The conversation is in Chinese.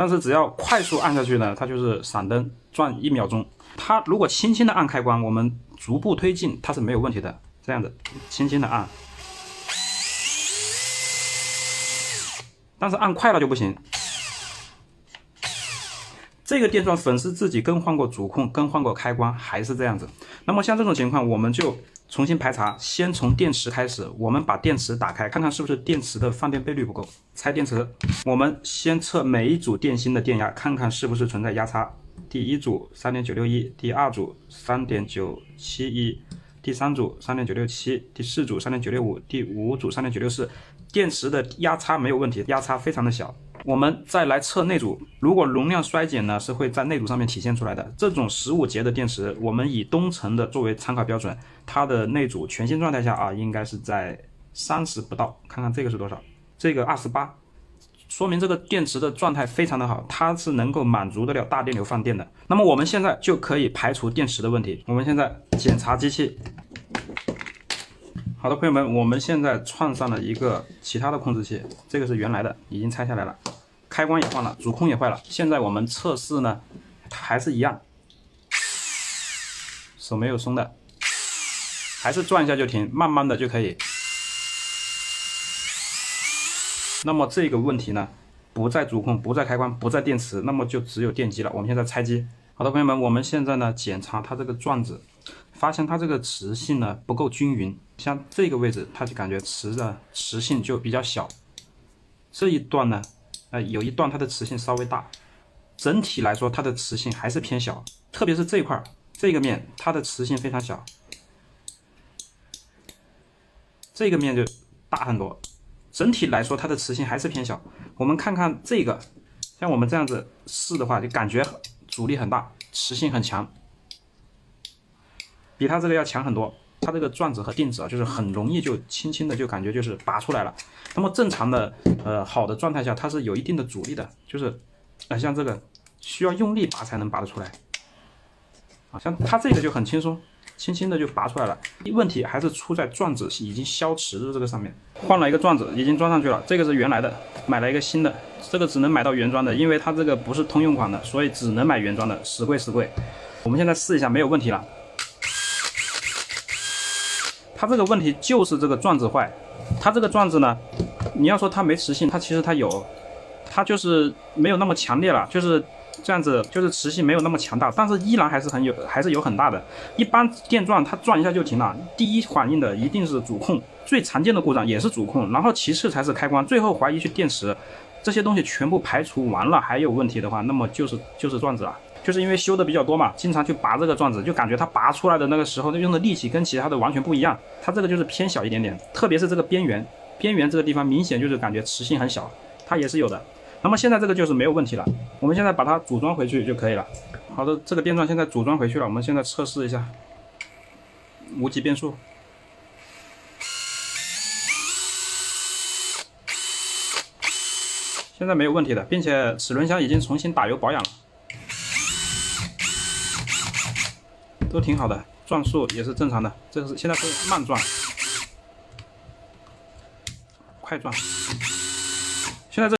但是只要快速按下去呢，它就是闪灯转1秒钟。它如果轻轻的按开关，我们逐步推进，它是没有问题的。这样子轻轻的按，但是按快了就不行。这个电钻粉丝自己更换过主控，更换过开关，还是这样子。那么像这种情况，我们就重新排查，先从电池开始，我们把电池打开，看看是不是电池的放电倍率不够。拆电池，我们先测每一组电芯的电压，看看是不是存在压差。第一组 3.961， 第二组 3.971， 第三组 3.967， 第四组 3.965， 第五组 3.964， 电池的压差没有问题，压差非常的小。我们再来测内阻，如果容量衰减呢，是会在内阻上面体现出来的。这种15节的电池，我们以东城的作为参考标准，它的内阻全新状态下啊，应该是在30不到。看看这个是多少？这个28，说明这个电池的状态非常的好，它是能够满足得了大电流放电的。那么我们现在就可以排除电池的问题。我们现在检查机器。好的，朋友们，我们现在串上了一个其他的控制器，这个是原来的，已经拆下来了，开关也换了，主控也坏了。现在我们测试呢，还是一样，手没有松的，还是转一下就停，慢慢的就可以。那么这个问题呢，不在主控，不在开关，不在电池，那么就只有电机了。我们现在拆机。好的，朋友们，我们现在呢检查它这个转子，发现它这个磁性呢不够均匀，像这个位置它就感觉磁的磁性就比较小，这一段呢，有一段它的磁性稍微大，整体来说它的磁性还是偏小，特别是这一块这个面它的磁性非常小，这个面就大很多，整体来说它的磁性还是偏小。我们看看这个，像我们这样子试的话，就感觉阻力很大，磁性很强，比它这个要强很多。它这个转子和定子啊，就是很容易就轻轻的就感觉就是拔出来了。那么正常的好的状态下，它是有一定的阻力的，就是像这个需要用力拔才能拔得出来啊，像它这个就很轻松，轻轻的就拔出来了。问题还是出在转子已经消磁的这个上面，换了一个转子已经装上去了，这个是原来的，买了一个新的，这个只能买到原装的，因为它这个不是通用款的，所以只能买原装的，死贵死贵。我们现在试一下，没有问题了。它这个问题就是这个转子坏，它这个转子呢，你要说它没磁性，它其实它有，它就是没有那么强烈了，就是这样子，就是磁性没有那么强大，但是依然还是有很大的。一般电钻它转一下就停了，第一反应的一定是主控，最常见的故障也是主控，然后其次才是开关，最后怀疑去电池，这些东西全部排除完了还有问题的话，那么就是转子了。就是因为修的比较多嘛，经常去拔这个转子，就感觉它拔出来的那个时候用的力气跟其他的完全不一样，它这个就是偏小一点点，特别是这个边缘这个地方明显就是感觉磁性很小，它也是有的。那么现在这个就是没有问题了，我们现在把它组装回去就可以了。好的，这个电钻现在组装回去了，我们现在测试一下无级变速。现在没有问题的，并且齿轮箱已经重新打油保养了。都挺好的，转速也是正常的，这是现在是慢转，快转。现在这